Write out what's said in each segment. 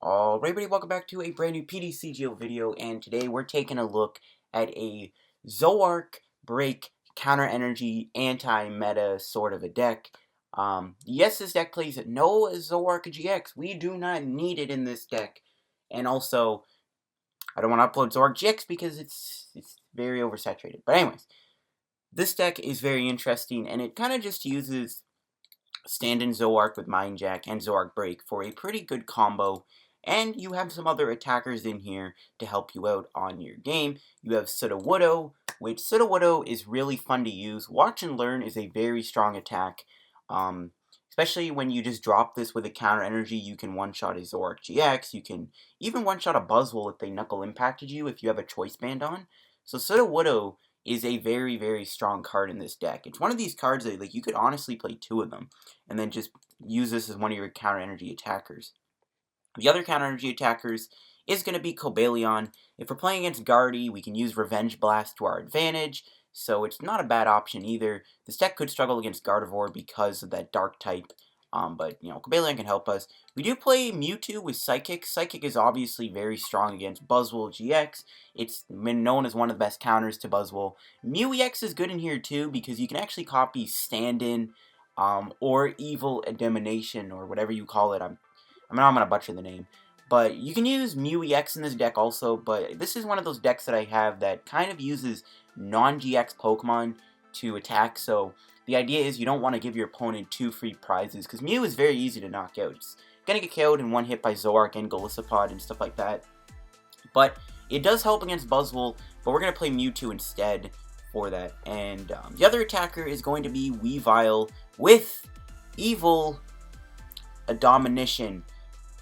Alright, everybody, welcome back to a brand new PTCGO video, and today we're taking a look at a Zoroark Break Counter Energy anti-meta sort of a deck. Yes, this deck plays no Zoroark GX. We do not need it in this deck. And also, I don't want to upload Zoroark GX because it's very oversaturated. But anyways, this deck is very interesting, and it kind of just uses stand-in Zoroark with Mind Jack and Zoroark Break for a pretty good combo. And you have some other attackers in here to help you out on your game. You have Sudowoodo, which Sudowoodo is really fun to use. Watch and Learn is a very strong attack. Especially when you just drop this with a counter energy, you can one-shot a Zoroark GX. You can even one-shot a Buzzwole if they knuckle impacted you if you have a choice band on. So Sudowoodo is a very, very strong card in this deck. It's one of these cards that like you could honestly play two of them and then just use this as one of your counter energy attackers. The other counter energy attackers is going to be Cobalion. If we're playing against Guardy, we can use Revenge Blast to our advantage, so it's not a bad option either. This deck could struggle against Gardevoir because of that dark type, but, you know, Cobalion can help us. We do play Mewtwo with Psychic. Psychic is obviously very strong against Buzzwole GX. It's been known as one of the best counters to Buzzwole. Mew EX is good in here too because you can actually copy Stand-In or Evil Elimination or whatever you call it. I'm going to butcher the name. But you can use Mew EX in this deck also, but this is one of those decks that I have that kind of uses non-GX Pokemon to attack, so the idea is you don't want to give your opponent two free prizes, because Mew is very easy to knock out. It's going to get KO'd in one hit by Zoroark and Golisopod and stuff like that. But it does help against Buzzwole, but we're going to play Mewtwo instead for that. And the other attacker is going to be Weavile with Evil Domination.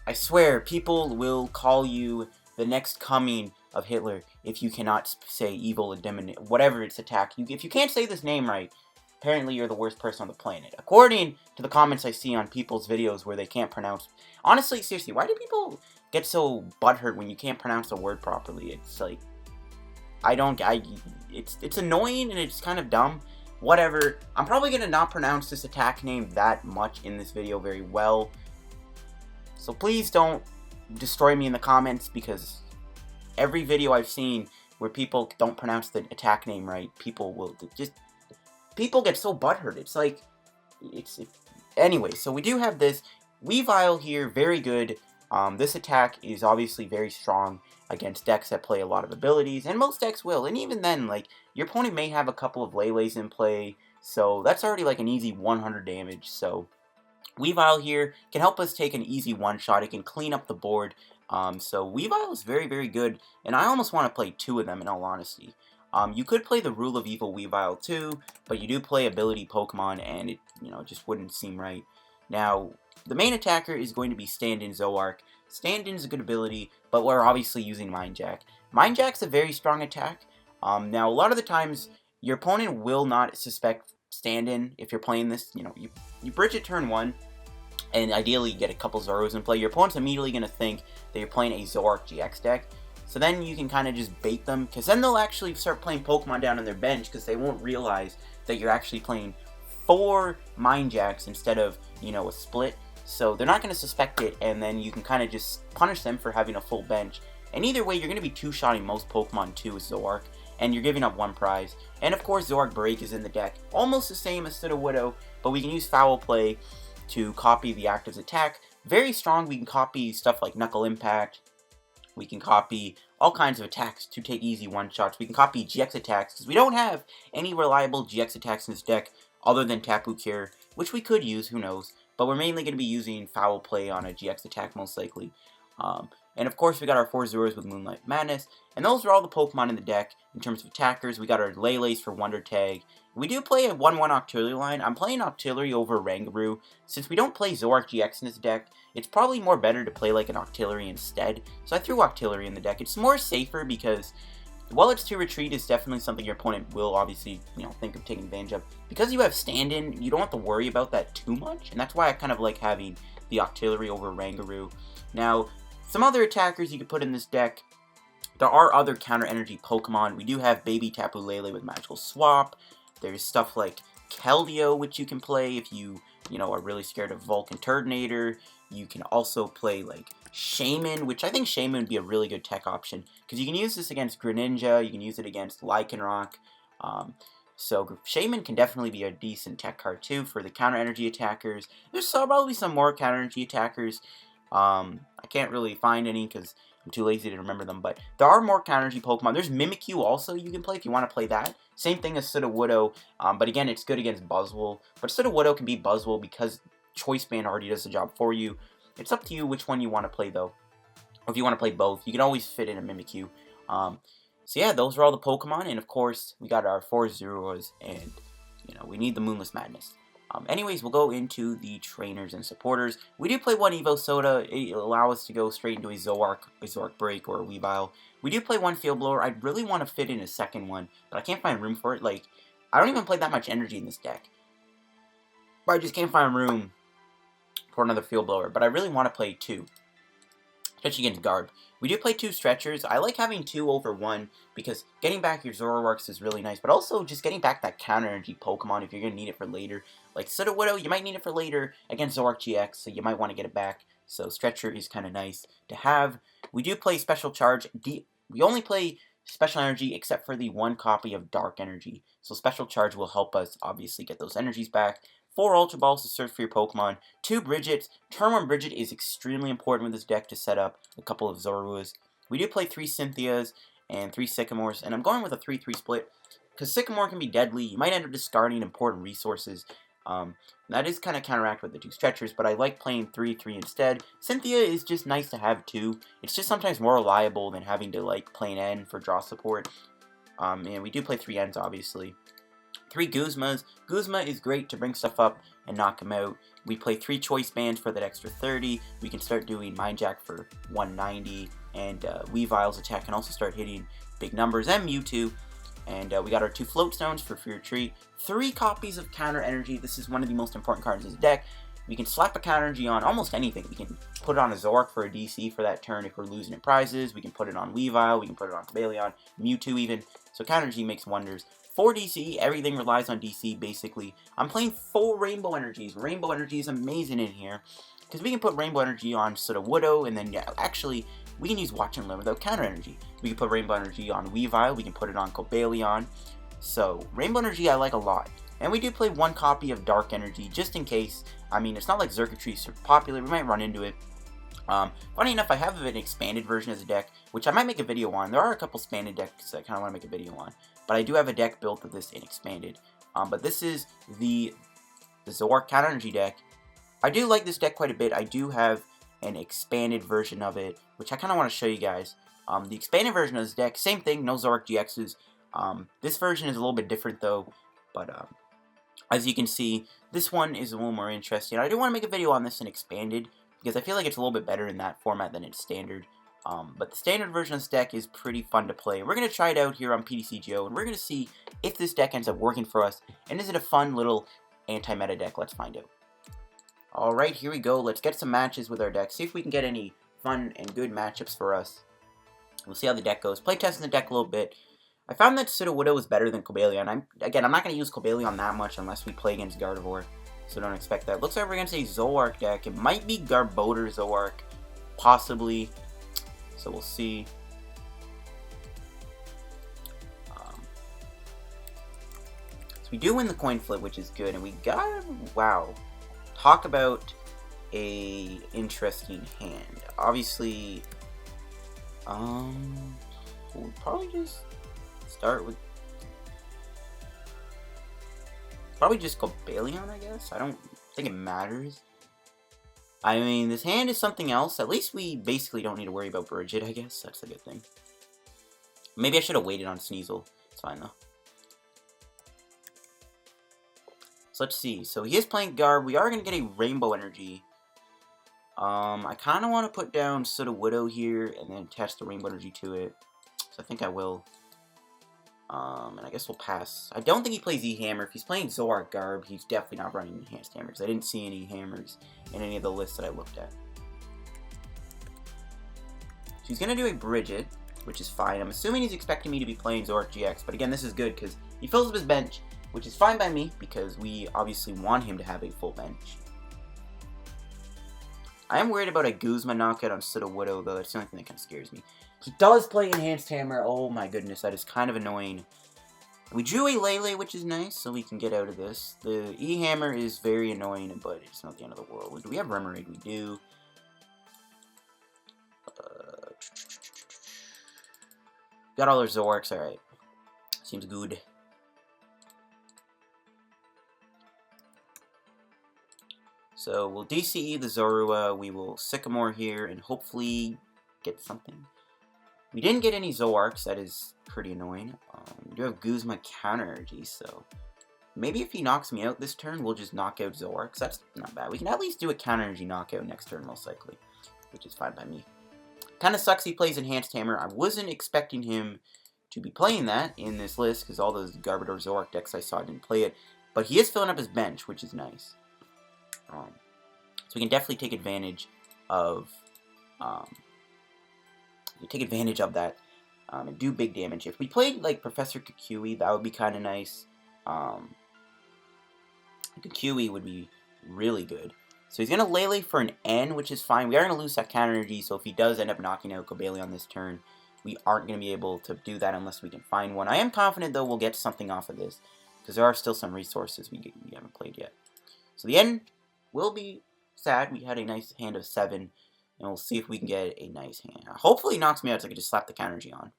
I swear, people will call you the next coming of Hitler if you cannot say Evil Domination, whatever its attack. If you can't say this name right, apparently you're the worst person on the planet. According to the comments I see on people's videos where they can't pronounce... Honestly, seriously, why do people get so butthurt when you can't pronounce a word properly? It's like... It's annoying and it's kind of dumb. Whatever. I'm probably going to not pronounce this attack name that much in this video very well. So please don't destroy me in the comments, because every video I've seen where people don't pronounce the attack name right, people get so butthurt. It's like, anyway, so we do have this Weavile here, very good. This attack is obviously very strong against decks that play a lot of abilities, and most decks will, and even then, like, your opponent may have a couple of Lele's in play, so that's already like an easy 100 damage, so... Weavile here can help us take an easy one-shot. It can clean up the board. So Weavile is very, very good, and I almost want to play two of them in all honesty. You could play the Rule of Evil Weavile too, but you do play ability Pokemon, and it, just wouldn't seem right. Now, the main attacker is going to be Stand-In Zoroark. Stand-In is a good ability, but we're obviously using Mind Jack. Mind Jack's a very strong attack. Now, a lot of the times, your opponent will not suspect Stand-In if you're playing this. You bridge it turn 1, and ideally you get a couple Zoros in play. Your opponent's immediately going to think that you're playing a Zoroark GX deck, so then you can kind of just bait them, because then they'll actually start playing Pokemon down on their bench, because they won't realize that you're actually playing 4 Mind Jacks instead of, a split, so they're not going to suspect it, and then you can kind of just punish them for having a full bench. And either way, you're going to be two-shotting most Pokemon too with Zoroark, and you're giving up one prize. And of course, Zoroark Break is in the deck. Almost the same as Sudowoodo, but we can use Foul Play to copy the active's attack. Very strong. We can copy stuff like Knuckle Impact. We can copy all kinds of attacks to take easy one-shots. We can copy GX attacks, because we don't have any reliable GX attacks in this deck other than Tapu Cure, which we could use, who knows. But we're mainly going to be using Foul Play on a GX attack, most likely. And of course, we got our 4 Zoros with Moonlight Madness, and those are all the Pokemon in the deck. In terms of attackers, we got our Lele's for Wonder Tag. We do play a 1-1 Octillery line. I'm playing Octillery over Rangaroo. Since we don't play Zoroark GX in this deck, it's probably more better to play like an Octillery instead. So I threw Octillery in the deck. It's more safer because, while it's to retreat is definitely something your opponent will obviously, think of taking advantage of. Because you have stand-in, you don't have to worry about that too much, and that's why I kind of like having the Octillery over Rangaroo. Now, some other attackers you could put in this deck. There are other counter energy Pokemon. We do have Baby Tapu Lele with Magical Swap. There's stuff like Keldeo, which you can play if you, are really scared of Vulcan Turtonator. You can also play like Shaman, which I think Shaman would be a really good tech option, because you can use this against Greninja, you can use it against Lycanroc, so Shaman can definitely be a decent tech card too for the counter energy attackers. There's probably some more counter energy attackers. I can't really find any because I'm too lazy to remember them, but there are more counter energy Pokemon. There's Mimikyu also you can play if you want to play that. Same thing as Sudowoodo, but again, it's good against Buzzwole. But Sudowoodo can beat Buzzwole because Choice Band already does the job for you. It's up to you which one you want to play though. Or if you want to play both, you can always fit in a Mimikyu. So yeah, those are all the Pokemon, and of course, we got our 4 Zoruas, and, you know, we need the Moonless Madness. Anyways, we'll go into the trainers and supporters. We do play one Evosoda. It'll allow us to go straight into a Zoroark Break, or a Weavile. We do play one Field Blower. I'd really want to fit in a second one, but I can't find room for it. Like, I don't even play that much energy in this deck. But I just can't find room for another Field Blower, but I really want to play two, especially against Garb. We do play two Stretchers. I like having 2 over 1 because getting back your Zoroarks is really nice, but also just getting back that counter energy Pokemon if you're going to need it for later. Like Sudowoodo, you might need it for later against Zoroark GX, so you might want to get it back. So Stretcher is kind of nice to have. We do play Special Charge. We only play Special Energy except for the 1 copy of Dark Energy. So Special Charge will help us obviously get those energies back. 4 Ultra Balls to search for your Pokemon. 2 Brigettes. Turn 1 Brigette is extremely important with this deck to set up a couple of Zoruas. We do play 3 Cynthias and 3 Sycamores, and I'm going with a 3-3 split because Sycamore can be deadly. You might end up discarding important resources. That is kind of counteract with the 2 Stretchers, but I like playing 3-3 instead. Cynthia is just nice to have too. It's just sometimes more reliable than having to like play an N for draw support. And we do play 3 Ns obviously. 3 Guzmas. Guzma is great to bring stuff up and knock him out. We play 3 Choice Bands for that extra 30. We can start doing Mind Jack for 190. And Weavile's attack can also start hitting big numbers. And Mewtwo. And we got our 2 Float Stones for Fear Retreat. 3 copies of Counter Energy. This is one of the most important cards in this deck. We can slap a Counter Energy on almost anything. We can put it on a Zoroark for a DC for that turn if we're losing at prizes. We can put it on Weavile. We can put it on Cobalion. Mewtwo even. So Counter Energy makes wonders. 4 DC, everything relies on DC, basically. I'm playing 4 Rainbow Energies. Rainbow Energy is amazing in here, because we can put Rainbow Energy on Sudowoodo, and then, yeah, actually, we can use Watch and Learn without Counter Energy. We can put Rainbow Energy on Weavile, we can put it on Cobalion. So, Rainbow Energy I like a lot. And we do play 1 copy of Dark Energy, just in case. I mean, it's not like Circuitry is super popular, we might run into it. Funny enough, I have an expanded version as a deck, which I might make a video on. There are a couple expanded decks that I kind of want to make a video on. But I do have a deck built with this in expanded. But this is the Zoroark Counter Energy deck. I do like this deck quite a bit. I do have an expanded version of it, which I kind of want to show you guys. The expanded version of this deck, same thing, no Zoroark GXs. This version is a little bit different though. But as you can see, this one is a little more interesting. I do want to make a video on this in expanded, because I feel like it's a little bit better in that format than its standard. But the standard version of this deck is pretty fun to play. We're going to try it out here on PTCGO, and we're going to see if this deck ends up working for us, and is it a fun little anti-meta deck? Let's find out. Alright, here we go. Let's get some matches with our deck, see if we can get any fun and good matchups for us. We'll see how the deck goes. Play testing the deck a little bit. I found that Sudowoodo is better than Cobalion. I'm not going to use Cobalion that much unless we play against Gardevoir, so don't expect that. Looks like we're going to say Zoroark deck. It might be Garbodor Zoroark, possibly. So we'll see. So we do win the coin flip, which is good, and we got, wow, talk about a interesting hand. Obviously, we'll probably just start with just Cobalion, I guess. I don't think it matters. I mean, this hand is something else. At least we basically don't need to worry about Brigette, I guess. That's a good thing. Maybe I should have waited on Sneasel. It's fine, though. So let's see. So he is playing Garb. We are going to get a Rainbow Energy. I kind of want to put down Sudowoodo here and then attach the Rainbow Energy to it. So I think I will. And I guess we'll pass. I don't think he plays E-Hammer. If he's playing Zoroark Garb, he's definitely not running Enhanced Hammer, because I didn't see any Hammers in any of the lists that I looked at. So he's going to do a Brigette, which is fine. I'm assuming he's expecting me to be playing Zoroark GX, but again, this is good, because he fills up his bench, which is fine by me, because we obviously want him to have a full bench. I am worried about a Guzma knockout on Sudowoodo, though. That's the only thing that kind of scares me. He does play Enhanced Hammer. Oh my goodness, that is kind of annoying. We drew a Lele, which is nice, so we can get out of this. The E-Hammer is very annoying, but it's not the end of the world. Do we have Remoraid? We do. Got all our Zoroarks, alright. Seems good. So we'll DCE the Zorua, we will Sycamore here, and hopefully get something. We didn't get any Zoroarks, that is pretty annoying. We do have Guzma counter energy, so maybe if he knocks me out this turn, we'll just knock out Zoroarks. That's not bad. We can at least do a counter energy knockout next turn, most likely, which is fine by me. Kind of sucks he plays Enhanced Hammer. I wasn't expecting him to be playing that in this list, because all those Garbodor Zoroark decks I saw didn't play it. But he is filling up his bench, which is nice. So we can definitely take advantage of that and do big damage. If we played like Professor Kukui, that would be kind of nice. Kukui would be really good. So he's going to Lele for an N, which is fine. We are going to lose that counter energy, so if he does end up knocking out Cobalion on this turn, we aren't going to be able to do that unless we can find one. I am confident, though, we'll get something off of this, because there are still some resources we haven't played yet. So the N will be sad. We had a nice hand of 7, and we'll see if we can get a nice hand. Hopefully he knocks me out so I can just slap the counter energy on.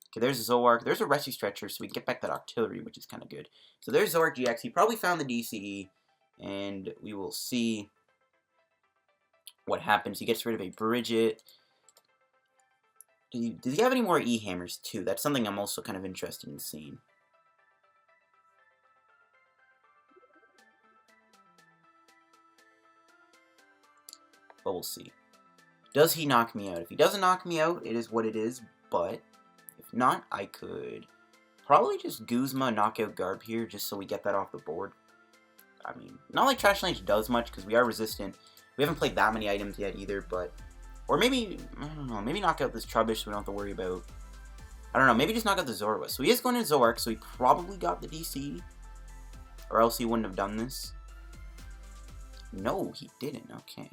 Okay, there's a Zoroark. There's a Rescue Stretcher, so we can get back that Octillery, which is kind of good. So there's Zoroark GX. He probably found the DCE, and we will see what happens. He gets rid of a Brigette. Does he have any more E-Hammers, too? That's something I'm also kind of interested in seeing. But we'll see. Does he knock me out? If he doesn't knock me out, it is what it is. But if not, I could probably just Guzma knockout Garb here, just so we get that off the board. I mean, not like Trash Lane does much, because we are resistant. We haven't played that many items yet either, but... Or maybe, I don't know, maybe knock out this Trubbish so we don't have to worry about... I don't know, maybe just knock out the Zorua. So he is going to Zoroark, so he probably got the DC. Or else he wouldn't have done this. No, he didn't, okay.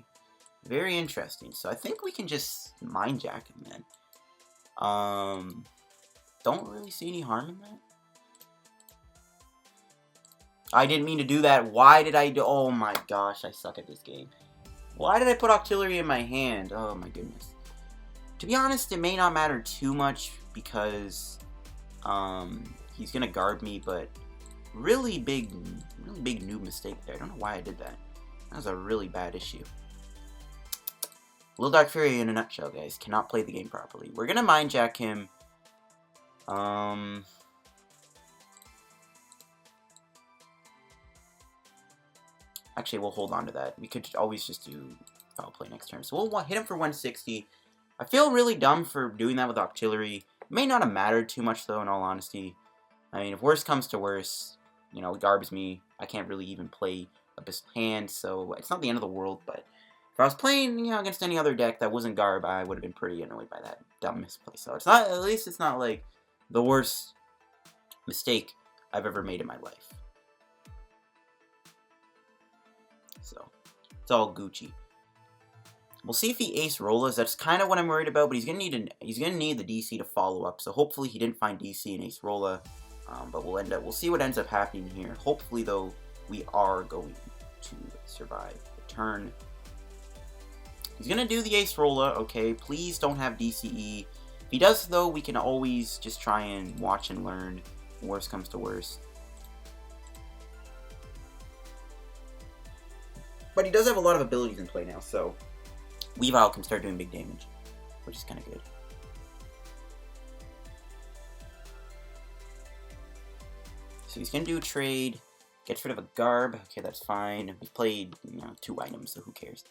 Very interesting. So I think we can just Mind Jack him then. Don't really see any harm in that. I didn't mean to do that. Why did I do... Oh my gosh, I suck at this game. Why did I put Octillery in my hand? Oh my goodness. To be honest, it may not matter too much because he's gonna guard me, but really big noob mistake there. I don't know why I did that. That was a really bad issue. Little Dark Fury in a nutshell, guys. Cannot play the game properly. We're gonna Mind Jack him. Actually, we'll hold on to that. We could always just do foul play next turn. So we'll hit him for 160. I feel really dumb for doing that with Octillery. It may not have mattered too much, though, in all honesty. I mean, if worse comes to worse, you know, it garbs me. I can't really even play Abyssal Hand, so it's not the end of the world. But if I was playing, you know, against any other deck that wasn't Garb, I would have been pretty annoyed by that dumb misplay. So it's not, at least it's not, like, the worst mistake I've ever made in my life. So, it's all Gucci. We'll see if he Ace Rollas. That's kind of what I'm worried about, but he's gonna need the DC to follow up. So hopefully he didn't find DC and Ace Rolla. But we'll see what ends up happening here. Hopefully, though, we are going to survive the turn. He's gonna do the Ace Rolla. Okay, please don't have DCE. If he does, though, we can always just try and watch and learn. Worst comes to worst. But he does have a lot of abilities in play now, so Weavile can start doing big damage, which is kind of good. So he's going to do a trade, gets rid of a Garb. Okay, that's fine. We played, you know, 2 items, so who cares?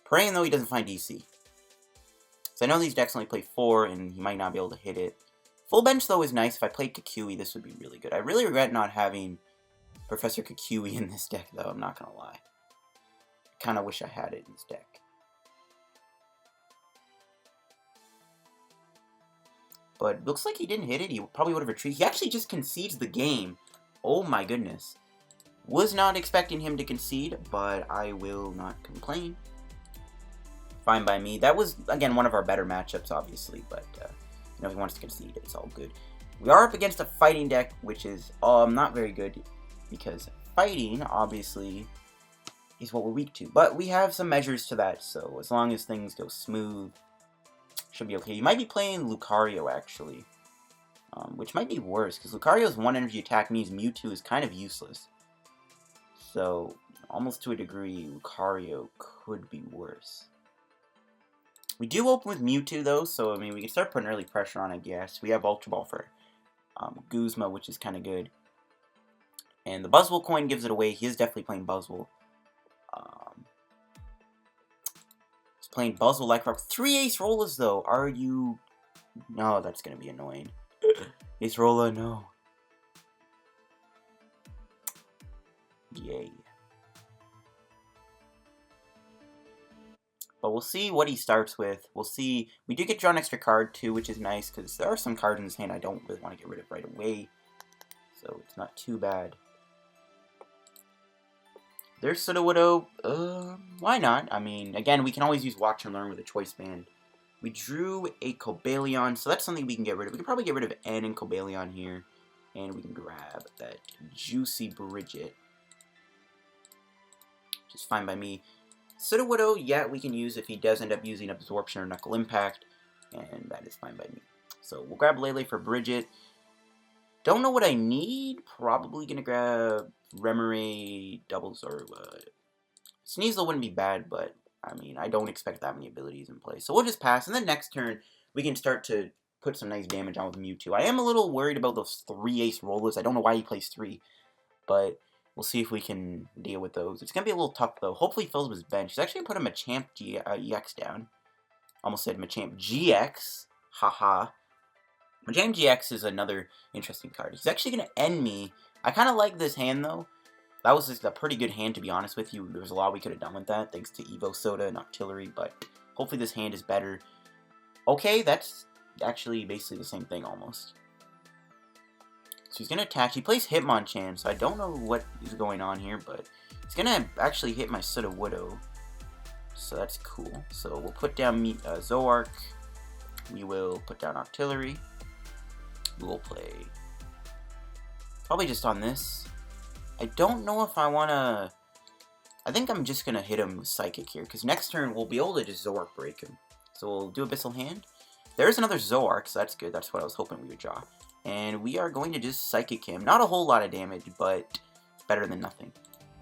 Praying, though, he doesn't find DC. So I know these decks only play 4, and he might not be able to hit it. Full bench, though, is nice. If I played Kukui, this would be really good. I really regret not having Professor Kukui in this deck, though. I'm not going to lie. Kind of wish I had it in this deck. But looks like he didn't hit it. He probably would have retreated. He actually just concedes the game. Oh my goodness. Was not expecting him to concede, but I will not complain. Fine by me. That was, again, one of our better matchups, obviously, but, you know, he wants to concede. It's all good. We are up against a fighting deck, which is not very good, because fighting, obviously, is what we're weak to. But we have some measures to that, so as long as things go smooth, should be okay. You might be playing Lucario, actually, which might be worse, because Lucario's 1 energy attack means Mewtwo is kind of useless. So, almost to a degree, Lucario could be worse. We do open with Mewtwo, though, so, I mean, we can start putting early pressure on, I guess. We have Ultra Ball for Guzma, which is kind of good. And the Buzzwole coin gives it away. He is definitely playing Buzzwole. He's playing Buzzwole like rock. 3 Ace Rollas, though. Are you... No, that's going to be annoying. Ace Rolla, no. Yay. But we'll see what he starts with. We'll see. We do get drawn an extra card, too, which is nice, because there are some cards in his hand I don't really want to get rid of right away. So it's not too bad. There's Sudowoodo. Why not? I mean, again, we can always use Watch and Learn with a Choice Band. We drew a Cobalion, so that's something we can get rid of. We can probably get rid of N and Cobalion here. And we can grab that juicy Brigette. Which is fine by me. Sudowoodo, yeah, we can use if he does end up using Absorption or Knuckle Impact. And that is fine by me. So we'll grab Lele for Brigette. Don't know what I need. Probably gonna grab Remoraid, double Zorua. Sneasel wouldn't be bad, but I mean, I don't expect that many abilities in play. So we'll just pass, and then next turn, we can start to put some nice damage on with Mewtwo. I am a little worried about those 3 Ace Rollas. I don't know why he plays 3, but we'll see if we can deal with those. It's gonna be a little tough, though. Hopefully he fills up his bench. He's actually gonna put a Machamp EX down. Almost said Machamp GX. Haha. Machamp GX is another interesting card. He's actually going to end me. I kind of like this hand, though. That was just a pretty good hand, to be honest with you. There was a lot we could have done with that, thanks to Evosoda and Octillery, but hopefully this hand is better. Okay, that's actually basically the same thing, almost. So he's going to attack. He plays Hitmonchan, so I don't know what is going on here, but he's going to actually hit my Sudowoodo. So that's cool. So we'll put down Zoroark. We will put down Octillery. We will play probably just on this. I don't know if I want to... I think I'm just going to hit him with Psychic here, because next turn we'll be able to just Zoroark break him. So we'll do Abyssal Hand. There's another Zoroark, so that's good. That's what I was hoping we would draw. And we are going to just Psychic him. Not a whole lot of damage, but it's better than nothing.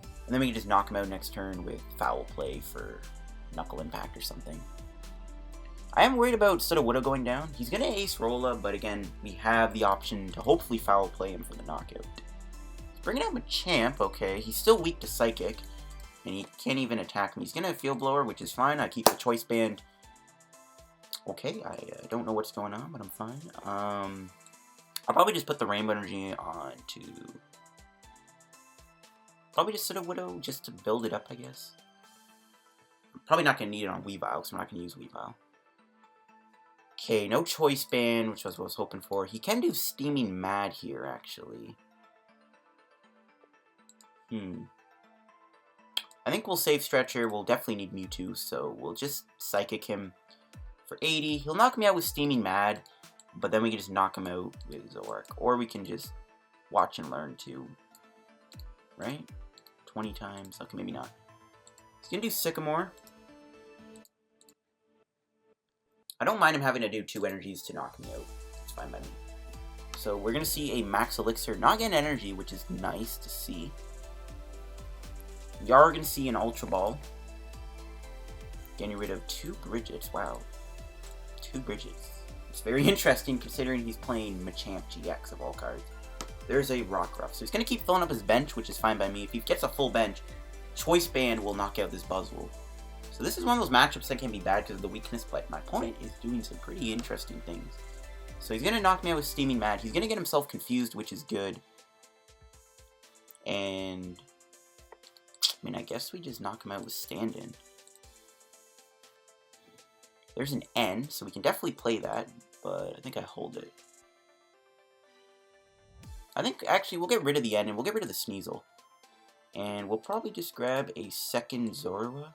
And then we can just knock him out next turn with Foul Play for Knuckle Impact or something. I am worried about Sudowoodo going down. He's going to Ace Rolla, but again, we have the option to hopefully Foul Play him for the knockout. He's bringing out Machamp, okay. He's still weak to Psychic, and he can't even attack me. He's going to Field Blower, which is fine. I keep the Choice Band. Okay, I don't know what's going on, but I'm fine. I'll probably just put the Rainbow Energy on to... Probably just Sudowoodo, just to build it up, I guess. I'm probably not going to need it on Weavile, because I'm not going to use Weavile. Okay, no Choice Band, which was what I was hoping for. He can do Steaming Mad here, actually. I think we'll save Stretcher. We'll definitely need Mewtwo, so we'll just Psychic him for 80. He'll knock me out with Steaming Mad, but then we can just knock him out with Zoroark. Or we can just Watch and Learn too. Right? 20 times. Okay, maybe not. He's going to do Sycamore. I don't mind him having to do 2 energies to knock me out. It's fine by me. So we're going to see a Max Elixir not getting energy, which is nice to see. We are going to see an Ultra Ball. Getting rid of 2 Brigettes. Wow. 2 Brigettes. It's very interesting considering he's playing Machamp GX of all cards. There's a Rockruff. So he's going to keep filling up his bench, which is fine by me. If he gets a full bench, Choice Band will knock out this Buzzwole. So this is one of those matchups that can be bad because of the weakness, but my opponent is doing some pretty interesting things. So he's going to knock me out with Steaming Mad. He's going to get himself confused, which is good. And, I mean, I guess we just knock him out with Stand-In. There's an N, so we can definitely play that, but I think I hold it. I think, actually, we'll get rid of the N, and we'll get rid of the Sneasel. And we'll probably just grab a second Zorua.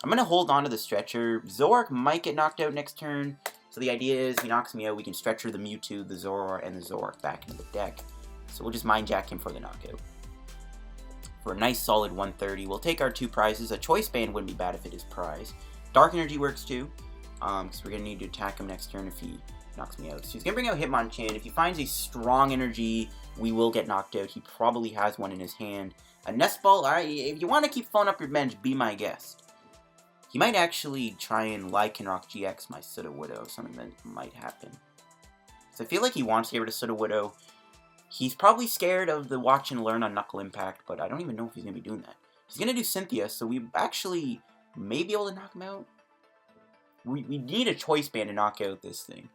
I'm going to hold on to the stretcher. Zoroark might get knocked out next turn. So the idea is he knocks me out. We can stretcher the Mewtwo, the Zoroark, and the Zoroark back into the deck. So we'll just Mind Jack him for the knockout. For a nice solid 130. We'll take our 2 prizes. A Choice Band wouldn't be bad if it is prize. Dark Energy works too. Because we're going to need to attack him next turn if he knocks me out. So he's going to bring out Hitmonchan. If he finds a strong energy, we will get knocked out. He probably has one in his hand. A Nest Ball, alright, if you want to keep filling up your bench, be my guest. He might actually try and Lycanroc GX my Sudowoodo, something that might happen. So I feel like he wants to get rid of Sudowoodo. He's probably scared of the Watch and Learn on Knuckle Impact, but I don't even know if he's going to be doing that. He's going to do Cynthia, so we actually may be able to knock him out. We need a Choice Band to knock out this thing.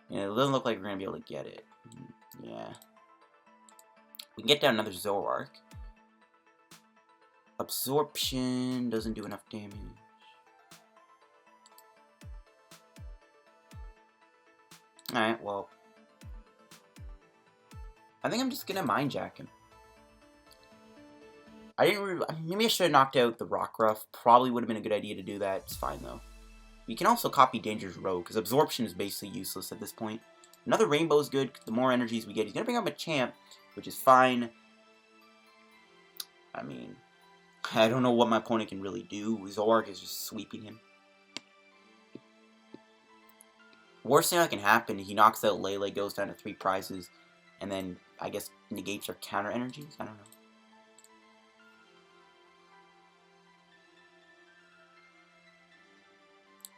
And it doesn't look like we're going to be able to get it. Yeah. We can get down another Zoroark. Absorption doesn't do enough damage. Alright, well. I think I'm just gonna Mind Jack him. Maybe I should have knocked out the Rockruff. Probably would have been a good idea to do that. It's fine though. You can also copy Danger's Rogue, because Absorption is basically useless at this point. Another Rainbow is good. The more energies we get, he's gonna bring up a Champ, which is fine. I mean, I don't know what my opponent can really do. Zoroark is just sweeping him. Worst thing that can happen, he knocks out Lele, goes down to 3 prizes, and then, I guess, negates our counter energies? I don't know.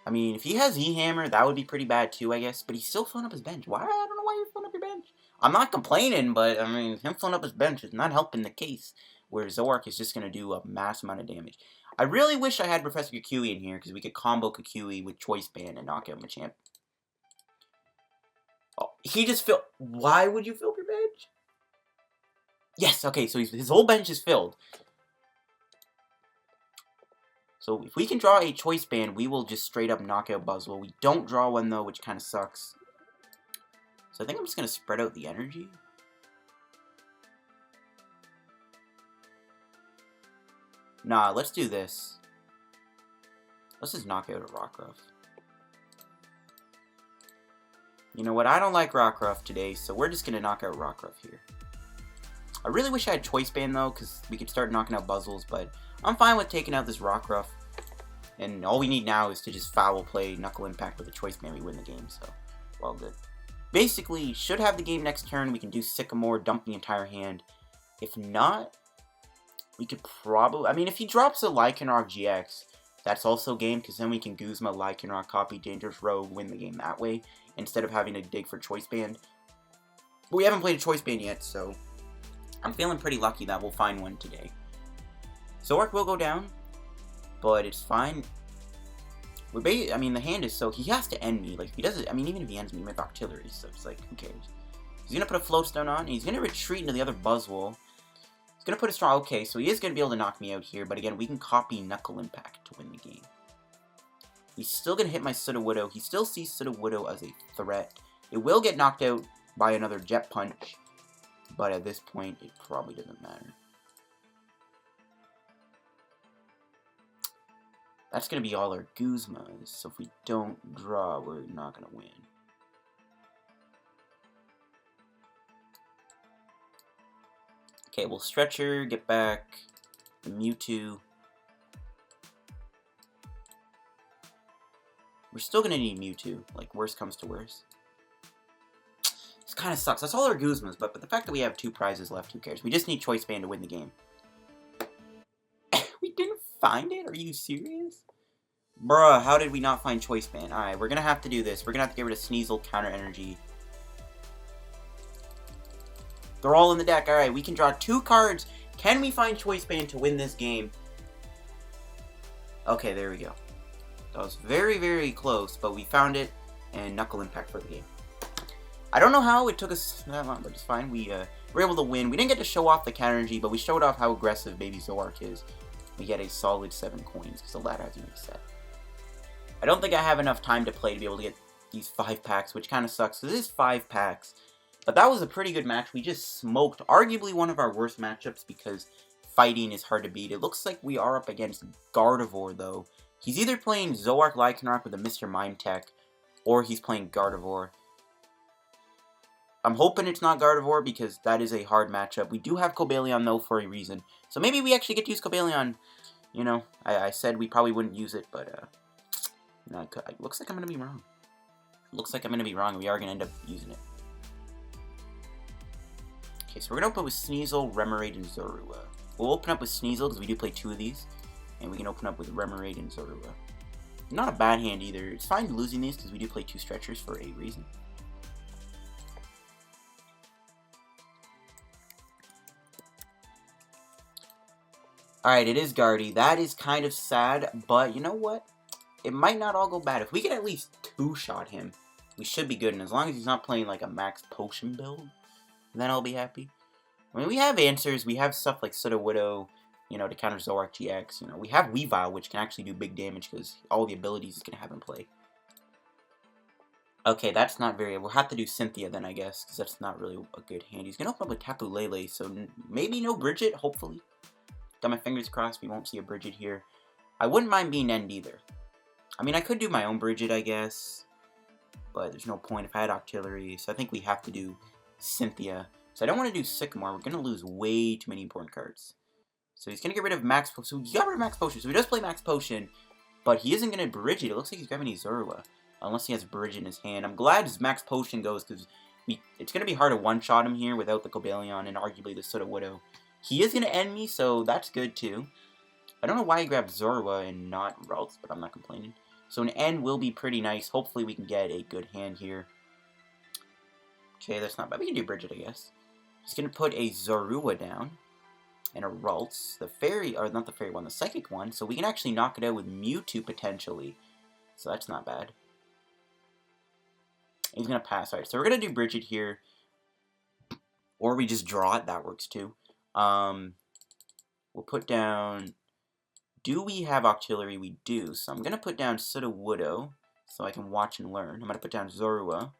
I mean, if he has E-Hammer, that would be pretty bad too, I guess, but he's still filling up his bench. Why? I don't know why you're filling up your bench. I'm not complaining, but, I mean, him filling up his bench is not helping the case, where Zoroark is just going to do a mass amount of damage. I really wish I had Professor Kukui in here, because we could combo Kukui with Choice Band and knock out Machamp. Oh, he just filled... Why would you fill your bench? Yes, okay, so his whole bench is filled. So if we can draw a Choice Band, we will just straight up knock out Buzzwole. We don't draw one, though, which kind of sucks. So I think I'm just going to spread out the energy. Nah, let's do this. Let's just knock out a Rockruff. You know what, I don't like Rockruff today, so we're just going to knock out Rockruff here. I really wish I had Choice Band, though, because we could start knocking out Buzzwoles, but I'm fine with taking out this Rockruff. And all we need now is to just foul play Knuckle Impact with a Choice Band, we win the game, so all good. Basically, should have the game next turn, we can do Sycamore, dump the entire hand. If not, we could probably... I mean, if he drops a Lycanroc GX, that's also game, because then we can Guzma, Lycanroc, copy Dangerous Rogue, win the game that way, instead of having to dig for Choice Band. But we haven't played a Choice Band yet, so I'm feeling pretty lucky that we'll find one today. Zoroark will go down, but it's fine. I mean, the hand is so... He has to end me. Like, if he does it... I mean, even if he ends me with Octillery, so it's like, who cares? He's going to put a Float Stone on, and he's going to retreat into the other Buzzwole. He's going to put a strong... Okay, so he is going to be able to knock me out here, but again, we can copy Knuckle Impact to win the game. He's still going to hit my Sudowoodo. He still sees Sudowoodo as a threat. It will get knocked out by another Jet Punch, but at this point, it probably doesn't matter. That's going to be all our Guzmas, so if we don't draw, we're not going to win. Okay, we'll Stretcher, get back the Mewtwo. We're still going to need Mewtwo, like, worst comes to worst. This kind of sucks. That's all our Guzmas, but the fact that we have 2 prizes left, who cares? We just need Choice Band to win the game. We didn't find it? Are you serious? Bruh, how did we not find Choice Band? Alright, we're going to have to do this. We're going to have to get rid of Sneasel, Counter Energy. They're all in the deck. Alright, we can draw 2 cards. Can we find Choice Band to win this game? Okay, there we go. That was very, very close, but we found it, and Knuckle Impact for the game. I don't know how it took us that long, but it's fine. We were able to win. We didn't get to show off the counter energy, but we showed off how aggressive Baby Zoroark is. We get a solid 7 coins, because the ladder hasn't been set. I don't think I have enough time to play to be able to get these 5 packs, which kind of sucks. This is 5 packs. But that was a pretty good match. We just smoked arguably one of our worst matchups because fighting is hard to beat. It looks like we are up against Gardevoir, though. He's either playing Zoroark Lycanroc with a Mr. Mime Tech, or he's playing Gardevoir. I'm hoping it's not Gardevoir, because that is a hard matchup. We do have Cobalion, though, for a reason. So maybe we actually get to use Cobalion. You know, I said we probably wouldn't use it, but, you know, it looks like I'm going to be wrong. Looks like I'm going to be wrong, and we are going to end up using it. Okay, so we're going to open up with Sneasel, Remoraid, and Zorua. We'll open up with Sneasel, because we do play 2 of these. And we can open up with Remoraid and Zorua. Not a bad hand either. It's fine losing these, because we do play 2 stretchers for a reason. Alright, it is Guardy. That is kind of sad, but you know what? It might not all go bad. If we can at least 2-shot him, we should be good. And as long as he's not playing like a max potion build, then I'll be happy. I mean, we have answers. We have stuff like Sudowoodo, you know, to counter Zoroark GX. You know, we have Weavile, which can actually do big damage because all the abilities it's going to have in play. Okay, that's not very... We'll have to do Cynthia then, I guess, because that's not really a good hand. He's going to open up with Tapu Lele, so maybe no Brigette, hopefully. Got my fingers crossed we won't see a Brigette here. I wouldn't mind being End either. I mean, I could do my own Brigette, I guess. But there's no point if I had Octillery. So I think we have to do Cynthia. So I don't want to do Sycamore. We're going to lose way too many important cards. So he's going to get rid of Max Potion. So he got rid of Max Potion. So he does play Max Potion. But he isn't going to Brigette. It looks like he's grabbing a Zorua. Unless he has Brigette in his hand. I'm glad his Max Potion goes because it's going to be hard to one-shot him here without the Cobalion and arguably the Sudowoodo. He is going to end me, so that's good too. I don't know why he grabbed Zorua and not Ralts, but I'm not complaining. So an end will be pretty nice. Hopefully we can get a good hand here. Okay, that's not bad. We can do Brigette, I guess. He's going to put a Zorua down. And a Ralts. The fairy, or not the fairy one, the psychic one. So we can actually knock it out with Mewtwo potentially. So that's not bad. He's going to pass. Alright, so we're going to do Brigette here. Or we just draw it. That works too. We'll put down... Do we have Octillery? We do. So I'm going to put down Sudowoodo so I can watch and learn. I'm going to put down Zorua.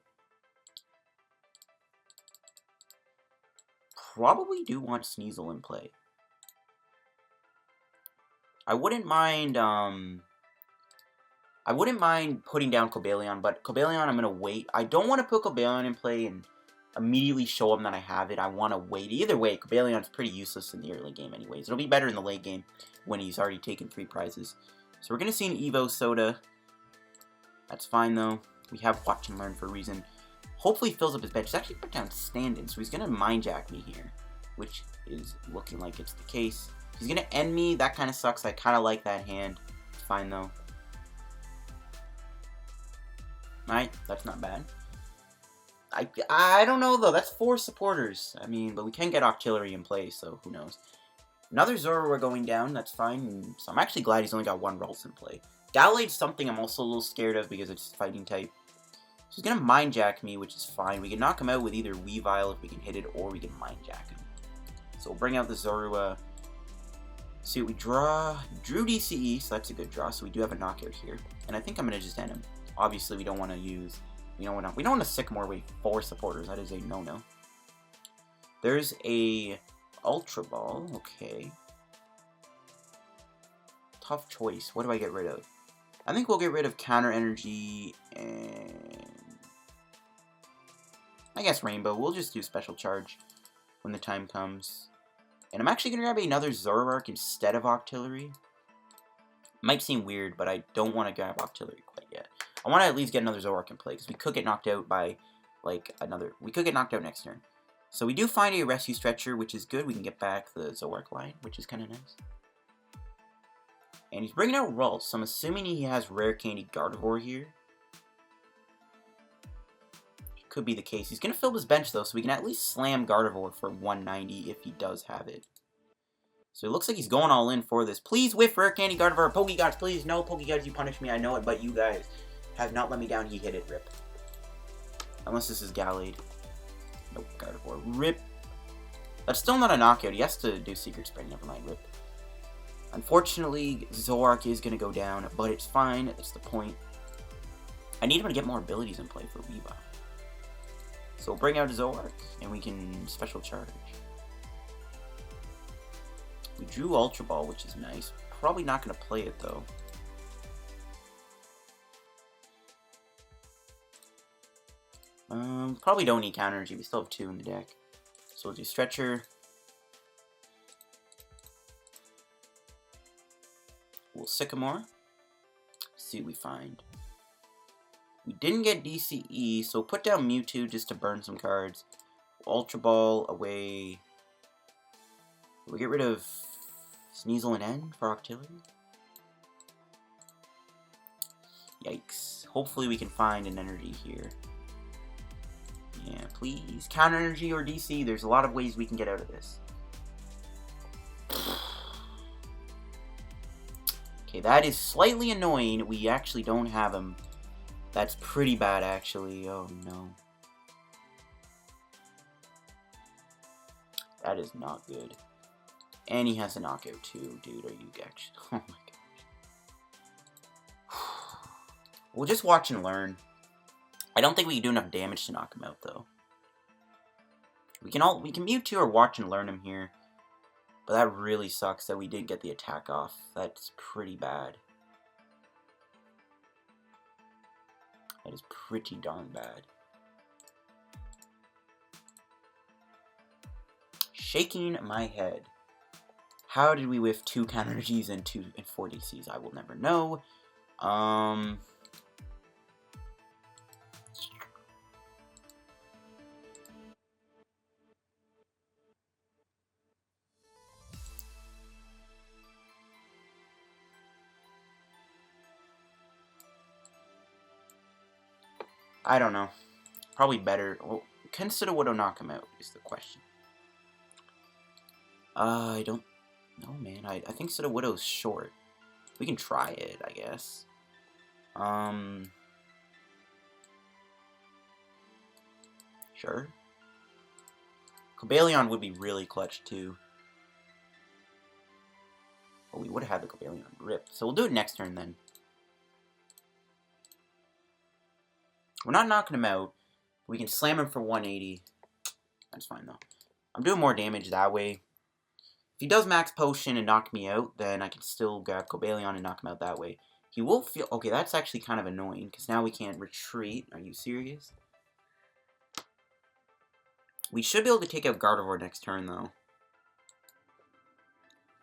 Probably do want Sneasel in play. I wouldn't mind putting down Cobalion, but Cobalion I'm going to wait. I don't want to put Cobalion in play and immediately show him that I have it. I want to wait. Either way, Cobalion's pretty useless in the early game anyways. It'll be better in the late game when he's already taken 3 prizes. So we're going to see an Evosoda. That's fine though. We have Watch and Learn for a reason. Hopefully he fills up his bench. He's actually put down Stand-In, so he's going to Mind Jack me here, which is looking like it's the case. He's going to end me. That kind of sucks. I kind of like that hand. It's fine though. Alright, that's not bad. I don't know though, that's 4 supporters. I mean, but we can get Octillery in play, so who knows. Another Zorua going down, that's fine. So I'm actually glad he's only got 1 Ralts in play. Galade's something I'm also a little scared of because it's fighting type. So he's gonna Mind Jack me, which is fine. We can knock him out with either Weavile if we can hit it, or we can Mind Jack him. So we'll bring out the Zorua. See what we draw. Drew DCE, so that's a good draw. So we do have a knockout here. And I think I'm gonna just end him. Obviously we don't want to use... We don't want to Sycamore with 4 supporters. That is a no-no. There's a Ultra Ball. Okay. Tough choice. What do I get rid of? I think we'll get rid of Counter Energy and... I guess Rainbow. We'll just do Special Charge when the time comes. And I'm actually going to grab another Zoroark instead of Octillery. Might seem weird, but I don't want to grab Octillery quite yet. I want to at least get another Zoroark in play, because we could get knocked out by, like, another... We could get knocked out next turn. So we do find a Rescue Stretcher, which is good. We can get back the Zoroark line, which is kind of nice. And he's bringing out Ralts, so I'm assuming he has Rare Candy Gardevoir here. Could be the case. He's going to fill his bench, though, so we can at least slam Gardevoir for 190 if he does have it. So it looks like he's going all in for this. Please whiff Rare Candy Gardevoir. Pokegods, please. No, Pokegods, you punish me. I know it, but you guys have not let me down. He hit it. Rip. Unless this is Gallade. Nope, Gardevoir. Rip. That's still not a knockout. He has to do Secret Spring. Never mind. Rip. Unfortunately, Zoroark is going to go down, but it's fine. That's the point. I need him to get more abilities in play for Weavile. So we'll bring out Zoroark, and we can Special Charge. We drew Ultra Ball, which is nice. Probably not going to play it, though. Probably don't need counter energy. We still have 2 in the deck. So we'll do Stretcher. We'll Sycamore. See what we find. We didn't get DCE, so put down Mewtwo just to burn some cards. Ultra Ball away. We get rid of Sneasel and N for Octillery. Yikes. Hopefully we can find an energy here. Yeah, please. Counter energy or DC. There's a lot of ways we can get out of this. Okay, that is slightly annoying. We actually don't have him. That's pretty bad, actually. Oh, no. That is not good. And he has a knockout, too. Dude, are you actually... Oh, my gosh. We'll just watch and learn. I don't think we can do enough damage to knock him out, though. We can Mewtwo or watch and learn him here. But that really sucks that we didn't get the attack off. That's pretty bad. That is pretty darn bad. Shaking my head. How did we whiff 2 counter energies and 4 DCs? I will never know. I don't know. Probably better. Well, can Sudowoodo knock him out is the question. I don't know, man. I think Sudowoodo's short. We can try it, I guess. Sure. Cobalion would be really clutch, too. Oh, we would have had the Cobalion rip. So we'll do it next turn, then. We're not knocking him out. We can slam him for 180. That's fine, though. I'm doing more damage that way. If he does max potion and knock me out, then I can still grab Cobalion and knock him out that way. He will feel... Okay, that's actually kind of annoying, because now we can't retreat. Are you serious? We should be able to take out Gardevoir next turn, though.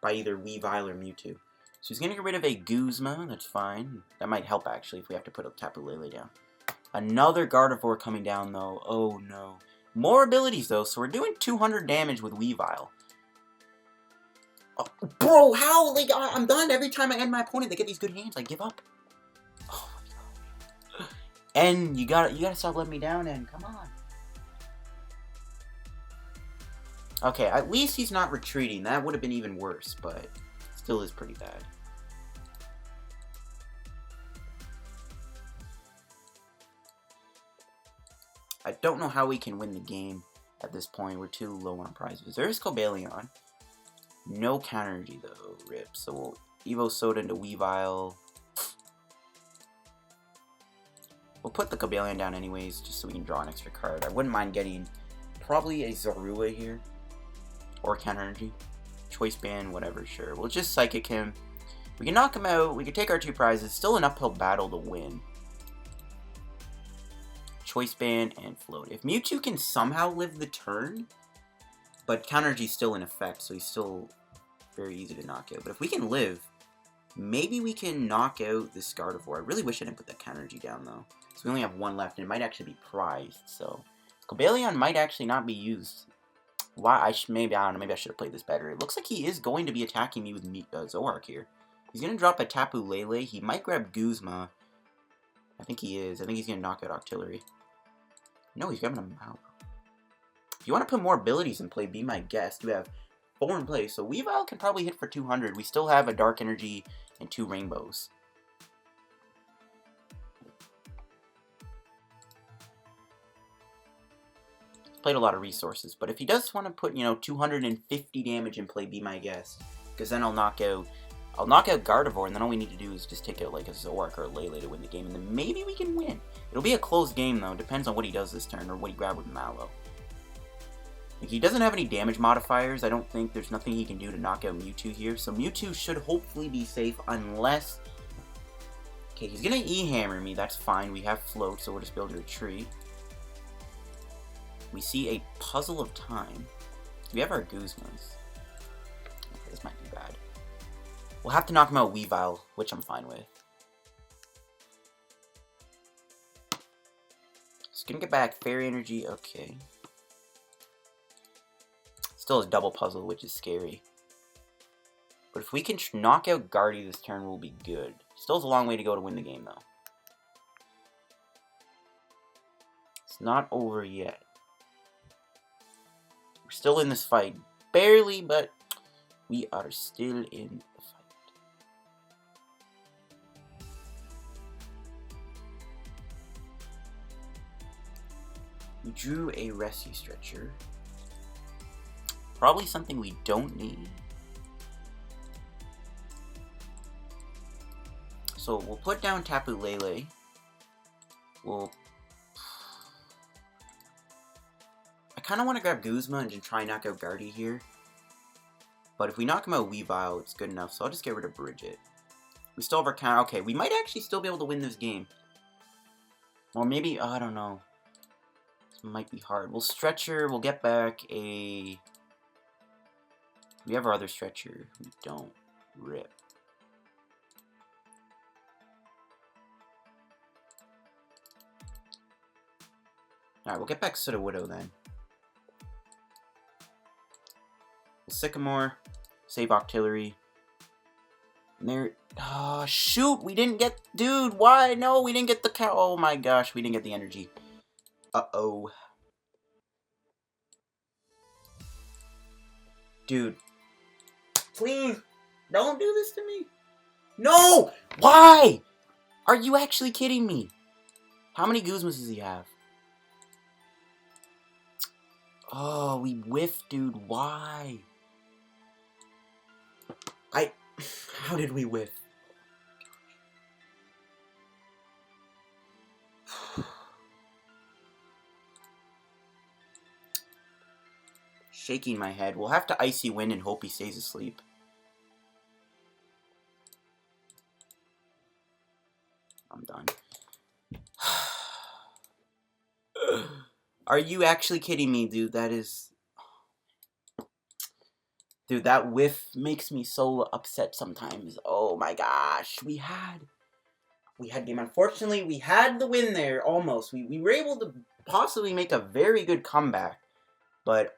By either Weavile or Mewtwo. So he's going to get rid of a Guzma. That's fine. That might help, actually, if we have to put a Tapu Lele down. Another Gardevoir coming down, though. Oh, no. More abilities, though, so we're doing 200 damage with Weavile. Oh, bro, how? Like, I'm done. Every time I end my opponent, they get these good hands. I give up. Oh, my God. And you gotta stop letting me down, and come on. Okay, at least he's not retreating. That would have been even worse, but still is pretty bad. I don't know how we can win the game at this point. We're too low on prizes. There's Cobalion. No counter energy, though. Rip. So we'll Evosoda into Weavile. We'll put the Cobalion down anyways, just so we can draw an extra card. I wouldn't mind getting probably a Zorua here. Or counter energy. Choice band, whatever, sure. We'll just Psychic him. We can knock him out. We can take our 2 prizes. Still an uphill battle to win. Choice band and Float. If Mewtwo can somehow live the turn, but counter energy is still in effect, so he's still very easy to knock out. But if we can live, maybe we can knock out this Gardevoir. I really wish I didn't put that counter energy down, though. So we only have 1 left, and it might actually be prized. So Cobalion might actually not be used. Why? Maybe, I don't know, maybe I should have played this better. It looks like he is going to be attacking me with Zoroark here. He's going to drop a Tapu Lele. He might grab Guzma. I think he is. I think he's going to knock out Octillery. No, he's grabbing a Mallow. If you want to put more abilities in play, be my guest. You have 4 in play, so Weavile can probably hit for 200. We still have a Dark Energy and 2 Rainbows. Played a lot of resources, but if he does want to put, 250 damage in play, be my guest, because then I'll knock out Gardevoir, and then all we need to do is just take out like a Zoroark or a Lele to win the game, and then maybe we can win. It'll be a close game though. Depends on what he does this turn or what he grabbed with Mallow. Like, he doesn't have any damage modifiers. I don't think there's nothing he can do to knock out Mewtwo here, so Mewtwo should hopefully be safe unless. Okay, he's gonna E-hammer me. That's fine. We have Float, so we'll just be able to retreat. We see a Puzzle of Time. We have our Guzmas. Okay, this might be bad. We'll have to knock him out Weavile, which I'm fine with. Just gonna get back Fairy Energy, okay. Still a double puzzle, which is scary. But if we can knock out Guardy this turn, we'll be good. Still has a long way to go to win the game, though. It's not over yet. We're still in this fight. Barely, but we are still in the fight. We drew a Rescue Stretcher. Probably something we don't need. So we'll put down Tapu Lele. I kind of want to grab Guzma and just try and knock out Guardy here. But if we knock him out Weavile, it's good enough. So I'll just get rid of Brigette. We still have our counter. Okay, we might actually still be able to win this game. Or maybe, I don't know. This might be hard. We'll Stretcher. We'll get back a... We have our other Stretcher. We don't. Rip. Alright, we'll get back Sudowoodo then. Sycamore. Save Octillery. And there... Oh, shoot! We didn't get... Dude, why? No, we didn't get the cow... Oh my gosh, we didn't get the energy. Uh-oh. Dude. Please! Don't do this to me! No! Why? Are you actually kidding me? How many Guzmas does he have? Oh, we whiffed, dude. Why? How did we whiff? Shaking my head. We'll have to Icy Wind and hope he stays asleep. I'm done. Are you actually kidding me, dude? That is... Dude, that whiff makes me so upset sometimes. Oh my gosh. We had game. Unfortunately, we had the win there, almost. We were able to possibly make a very good comeback. But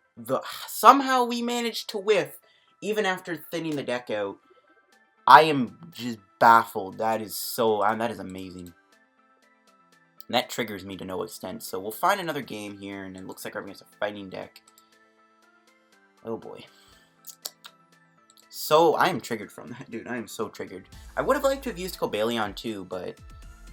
somehow we managed to whiff, even after thinning the deck out. I am just baffled. That is so... that is amazing. And that triggers me to no extent. So we'll find another game here, and it looks like we're against a fighting deck. Oh boy. So, I am triggered from that, dude. I am so triggered. I would have liked to have used Cobalion too, but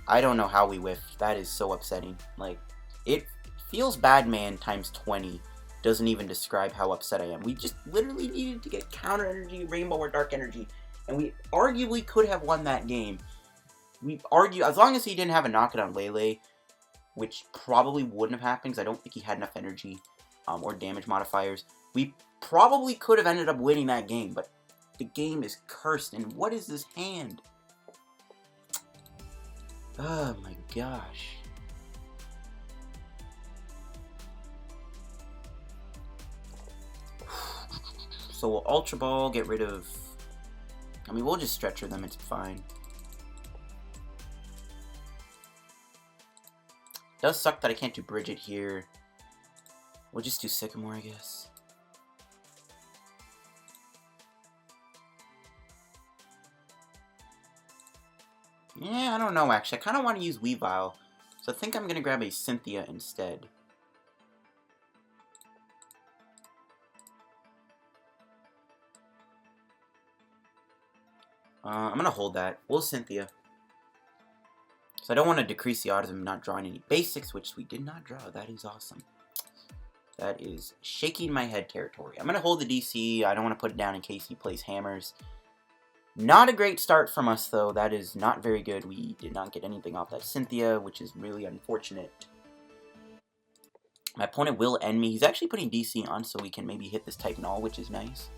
I don't know how we whiffed. That is so upsetting. Like, it feels bad, man, times 20. Doesn't even describe how upset I am. We just literally needed to get counter energy, rainbow, or dark energy, and we arguably could have won that game. We argue, as long as he didn't have a knockout on Lele, which probably wouldn't have happened, because I don't think he had enough energy or damage modifiers, we probably could have ended up winning that game, but the game is cursed, and what is this hand? Oh my gosh. So we'll Ultra Ball, get rid of... I mean, we'll just Stretcher them, it's fine. Does suck that I can't do Brigette here. We'll just do Sycamore, I guess. Yeah, I don't know, actually. I kind of want to use Weavile. So I think I'm going to grab a Cynthia instead. I'm going to hold that. We'll Cynthia. So I don't want to decrease the odds of him not drawing any basics, which we did not draw. That is awesome. That is shaking my head territory. I'm going to hold the DC. I don't want to put it down in case he plays hammers. Not a great start from us, though. That is not very good. We did not get anything off that Cynthia, which is really unfortunate. My opponent will end me. He's actually putting DC on so we can maybe hit this type null, which is nice.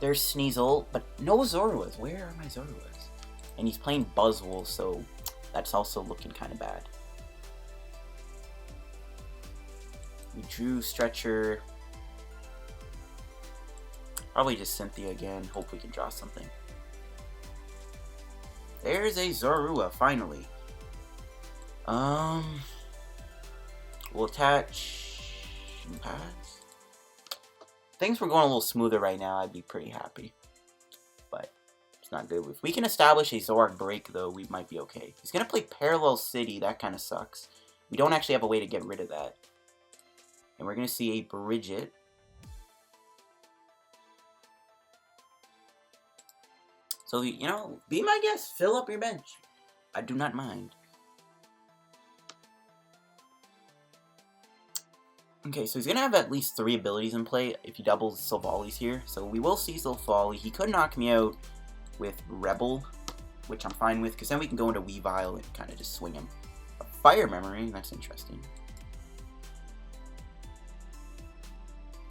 There's Sneasel, but no Zoruas. Where are my Zoruas? And he's playing Buzzwole, so that's also looking kind of bad. We drew Stretcher. Probably just Cynthia again. Hope we can draw something. There's a Zorua, finally. We'll attach pads. Things were going a little smoother right now. I'd be pretty happy. But it's not good. If we can establish a Zoroark Break, though, we might be okay. He's going to play Parallel City. That kind of sucks. We don't actually have a way to get rid of that. And we're going to see a Brigette. So, you know, be my guest. Fill up your bench. I do not mind. Okay, so he's going to have at least 3 abilities in play if he doubles Silvali's here. So we will see Silvali. He could knock me out with Rebel, which I'm fine with, because then we can go into Weavile and kind of just swing him. A Fire Memory, that's interesting.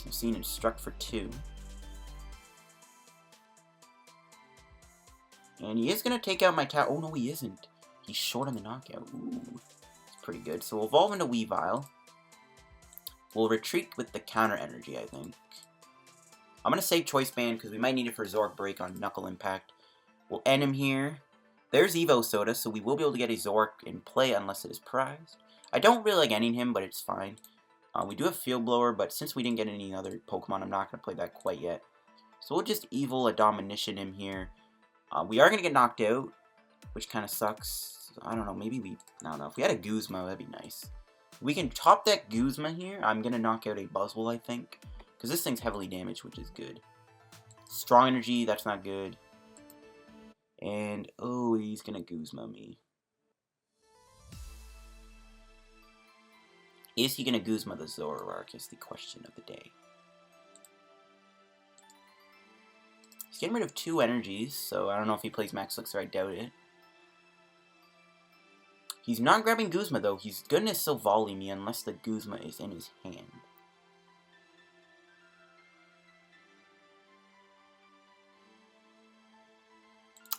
I've seen Instruct for 2. And he is going to take out my Tapu. Oh, no, he isn't. He's short on the knockout. Ooh, that's pretty good. So we'll evolve into Weavile. We'll retreat with the counter energy, I think. I'm going to save Choice Band because we might need it for Zoroark Break on Knuckle Impact. We'll end him here. There's Evosoda, so we will be able to get a Zoroark in play unless it is prized. I don't really like ending him, but it's fine. We do have Field Blower, but since we didn't get any other Pokemon, I'm not going to play that quite yet. So we'll just Evil a Domination him here. We are going to get knocked out, which kind of sucks. I don't know, maybe we... I don't know, if we had a Guzma, that'd be nice. We can top deck Guzma here. I'm going to knock out a Buzzwole, I think. Because this thing's heavily damaged, which is good. Strong Energy, that's not good. And, oh, he's going to Guzma me. Is he going to Guzma the Zoroark is the question of the day. He's getting rid of 2 energies, so I don't know if he plays Max Elixir, I doubt it. He's not grabbing Guzma, though. He's gonna Silvally me unless the Guzma is in his hand.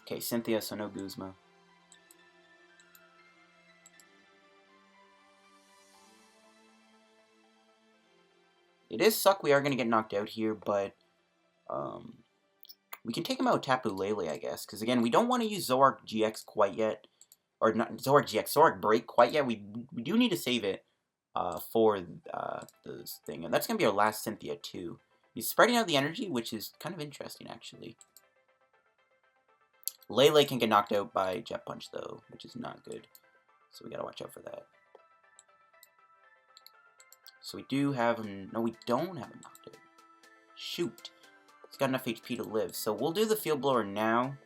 Okay, Cynthia, so no Guzma. It is suck we are gonna get knocked out here, but we can take him out with Tapu Lele, I guess. Because, again, we don't want to use Zoroark GX quite yet. Or, not Zoroark GX, Zoroark Break quite yet. We do need to save it for this thing. And that's going to be our last Cynthia, too. He's spreading out the energy, which is kind of interesting, actually. Lele can get knocked out by Jet Punch, though, which is not good. So we got to watch out for that. So we do have him... No, we don't have him knocked out. Shoot. He's got enough HP to live. So we'll do the Field Blower now.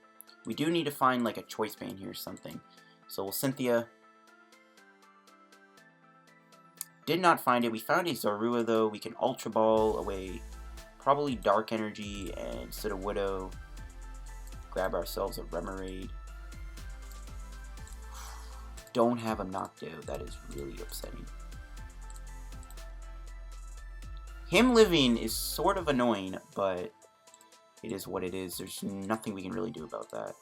We do need to find like a Choice Band here or something. So we'll Cynthia. Did not find it. We found a Zorua though. We can Ultra Ball away probably Dark Energy and Sudowoodo. Grab ourselves a Remoraid. Don't have him knocked out. That is really upsetting. Him living is sort of annoying, but it is what it is. There's nothing we can really do about that.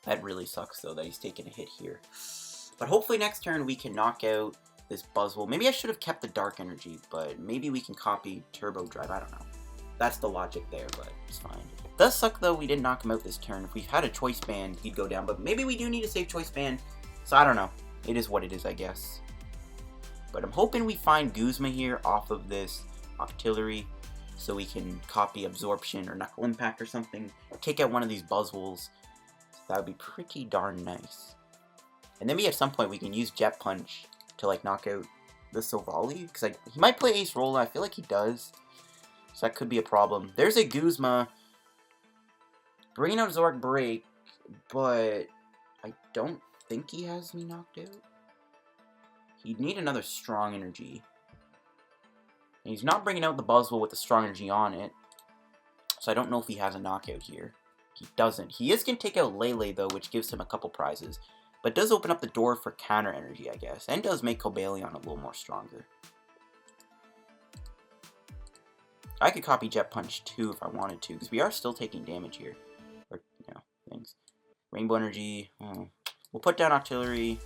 That really sucks, though, that he's taking a hit here. But hopefully next turn we can knock out this Buzzwole. Maybe I should have kept the Dark Energy, but maybe we can copy Turbo Drive. I don't know. That's the logic there, but it's fine. It does suck, though, we didn't knock him out this turn. If we had a Choice Band, he'd go down. But maybe we do need to save Choice Band. So I don't know. It is what it is, I guess. But I'm hoping we find Guzma here off of this Octillery. So we can copy Absorption or Knuckle Impact or something. Or take out one of these Buzzwoles. So that would be pretty darn nice. And then maybe at some point we can use Jet Punch to like knock out the Silvally. Because like, he might play Ace Roller. I feel like he does. So that could be a problem. There's a Guzma. Bringing out Zoroark Break. But I don't think he has me knocked out. He'd need another Strong Energy. And he's not bringing out the Buzzwole with the Strong Energy on it. So I don't know if he has a knockout here. He doesn't. He is going to take out Lele, though, which gives him a couple prizes. But does open up the door for counter energy, I guess. And does make Cobalion a little more stronger. I could copy Jet Punch, too, if I wanted to. Because we are still taking damage here. Or, you know, things. Rainbow Energy. We'll put down Octillery.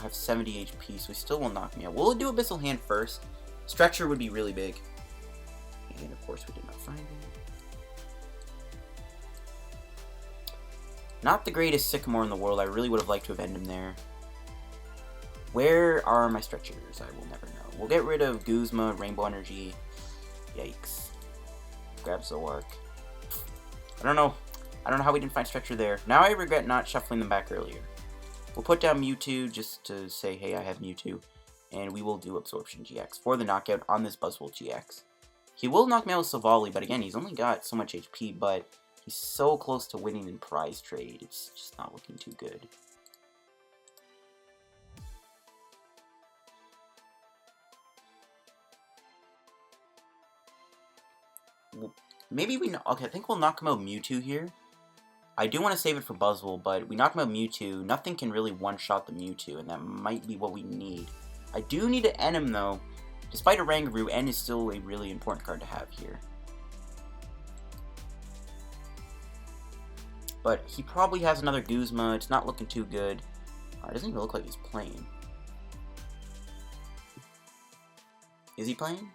have 70 HP, so he still will knock me out. We'll do Abyssal Hand first. Stretcher would be really big. And of course we did not find it. Not the greatest Sycamore in the world. I really would have liked to have ended him there. Where are my stretchers? I will never know. We'll get rid of Guzma, Rainbow Energy. Yikes. Grab Zoroark. I don't know how we didn't find stretcher there. Now I regret not shuffling them back earlier. We'll put down Mewtwo just to say, hey, I have Mewtwo. And we will do Absorption GX for the knockout on this Buzzwole GX. He will knock me out with Silvally, but again, he's only got so much HP, but he's so close to winning in prize trade. It's just not looking too good. Maybe we... Okay, I think we'll knock him out Mewtwo here. I do want to save it for Buzzwole, but we knock him out Mewtwo. Nothing can really one-shot the Mewtwo, and that might be what we need. I do need to end him, though. Despite a Rangaroo, N is still a really important card to have here. But he probably has another Guzma. It's not looking too good. It doesn't even look like he's playing. Is he playing?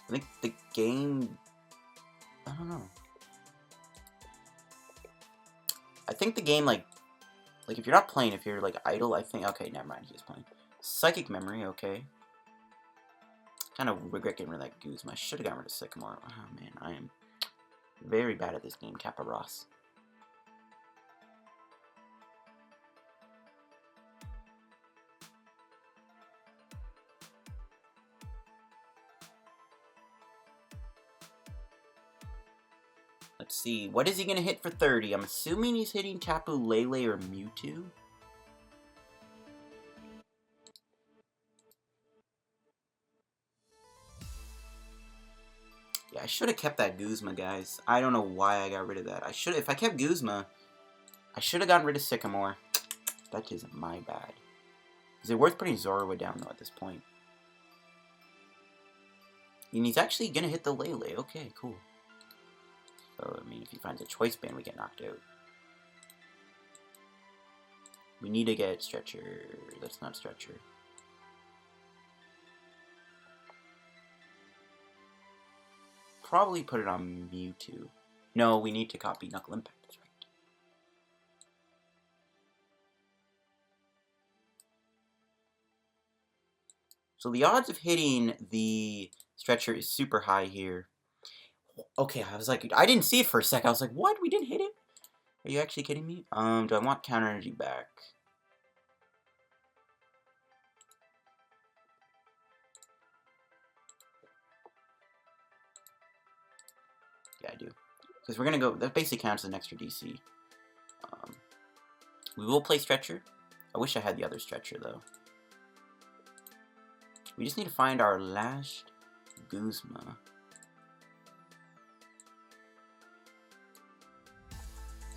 I think the game... I don't know. I think the game, like if you're not playing, if you're, like, idle, I think... Okay, never mind, he is playing. Psychic Memory, okay. Kind of regret getting rid of that Guzma. I should have gotten rid of Sycamore. Oh, man, I am very bad at this game, Kappa Ross. Let's see, what is he going to hit for 30? I'm assuming he's hitting Tapu Lele or Mewtwo. Yeah, I should have kept that Guzma, guys. I don't know why I got rid of that. If I kept Guzma, I should have gotten rid of Sycamore. That isn't my bad. Is it worth putting Zorua down, though, at this point? And he's actually going to hit the Lele. Okay, cool. So, I mean, if he finds a choice band, we get knocked out. We need to get Stretcher. That's not Stretcher. Probably put it on Mewtwo. No, we need to copy Knuckle Impact. That's right. So the odds of hitting the Stretcher is super high here. Okay, I was like, I didn't see it for a sec. I was like, what? We didn't hit it? Are you actually kidding me? Do I want Counter Energy back? Yeah, I do. Because we're going to go... That basically counts as an extra DC. We will play Stretcher. I wish I had the other Stretcher, though. We just need to find our last Guzma.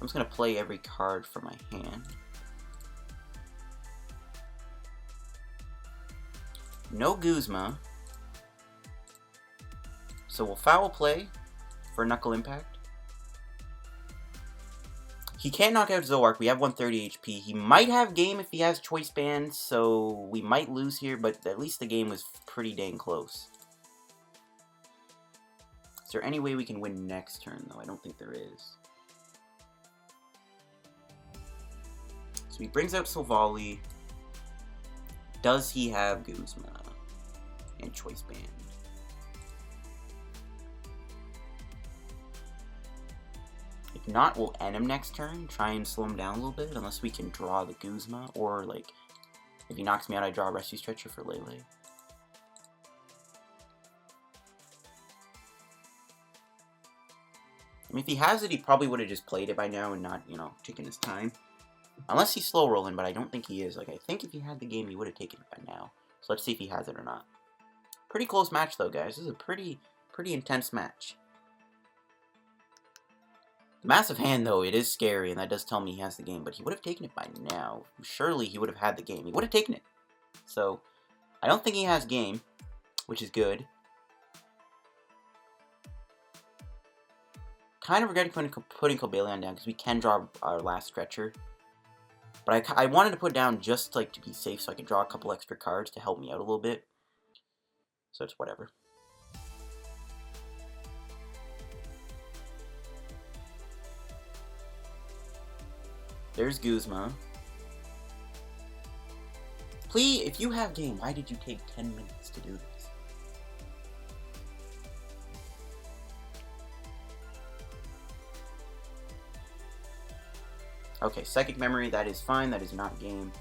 I'm just going to play every card from my hand. No Guzma. So we'll foul play for Knuckle Impact. He can't knock out Zoroark. We have 130 HP. He might have game if he has Choice Band, so we might lose here, but at least the game was pretty dang close. Is there any way we can win next turn, though? I don't think there is. So he brings out Silvally. Does he have Guzma and Choice Band? If not, we'll end him next turn. Try and slow him down a little bit, unless we can draw the Guzma. Or, like, if he knocks me out, I draw a Rescue Stretcher for Lele. I mean, if he has it, he probably would have just played it by now and not, you know, taken his time. Unless he's slow rolling, but I don't think he is. Like, I think if he had the game, he would have taken it by now. So let's see if he has it or not. Pretty close match, though, guys. This is a pretty intense match. Massive hand, though, it is scary, and that does tell me he has the game, but he would have taken it by now. Surely he would have had the game. He would have taken it. So, I don't think he has game, which is good. kind of regretting putting Cobalion down because we can draw our last stretcher. But I wanted to put down just like to be safe so I could draw a couple extra cards to help me out a little bit. So it's whatever. There's Guzma. Please, if you have game, why did you take 10 minutes to do this? Okay, Psychic Memory, that is fine, that is not game.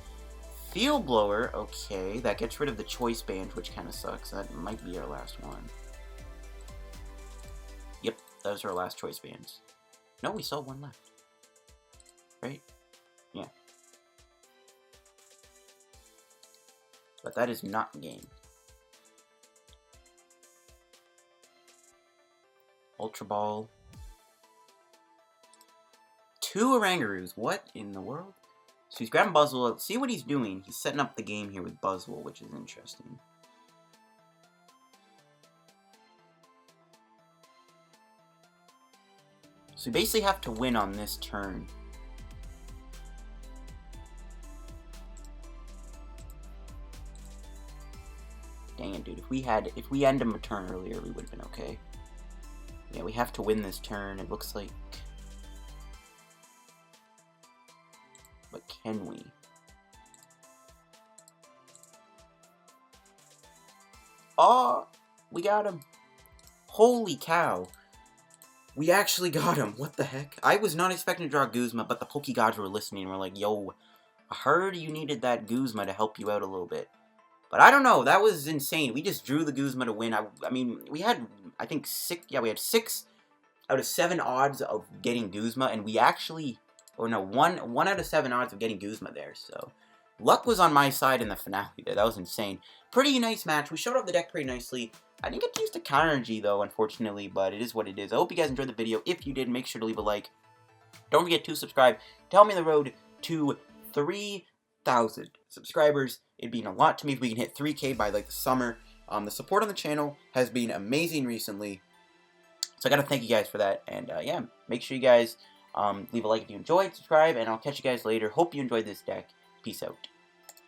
Field Blower, okay, that gets rid of the Choice Band, which kind of sucks. That might be our last one. Yep, those are our last Choice Bands. No, we still have one left. Right? Yeah. But that is not game. Ultra Ball. 2 Orangaroos. What in the world? So he's grabbing Buzzwole. See what he's doing. He's setting up the game here with Buzzwole, which is interesting. So we basically have to win on this turn. Dang it, dude. If we end him a turn earlier, we would have been okay. Yeah, we have to win this turn. It looks like. But can we? Oh, we got him. Holy cow. We actually got him. What the heck? I was not expecting to draw Guzma, but the Pokegods were listening and were like, yo, I heard you needed that Guzma to help you out a little bit. But I don't know. That was insane. We just drew the Guzma to win. I mean, we had, I think, 6. Yeah, we had 6 out of 7 odds of getting Guzma, and we actually, or no, 1 out of 7 odds of getting Guzma there. So luck was on my side in the finale there. That was insane. Pretty nice match. We showed up the deck pretty nicely. I didn't get to use the counter energy though, unfortunately, but it is what it is. I hope you guys enjoyed the video. If you did, make sure to leave a like. Don't forget to subscribe. Tell me the road to 3,000 subscribers. It'd mean a lot to me if we can hit 3K by like the summer. The support on the channel has been amazing recently, so I gotta thank you guys for that. And yeah, make sure you guys leave a like if you enjoyed, subscribe, and I'll catch you guys later. Hope you enjoyed this deck. Peace out.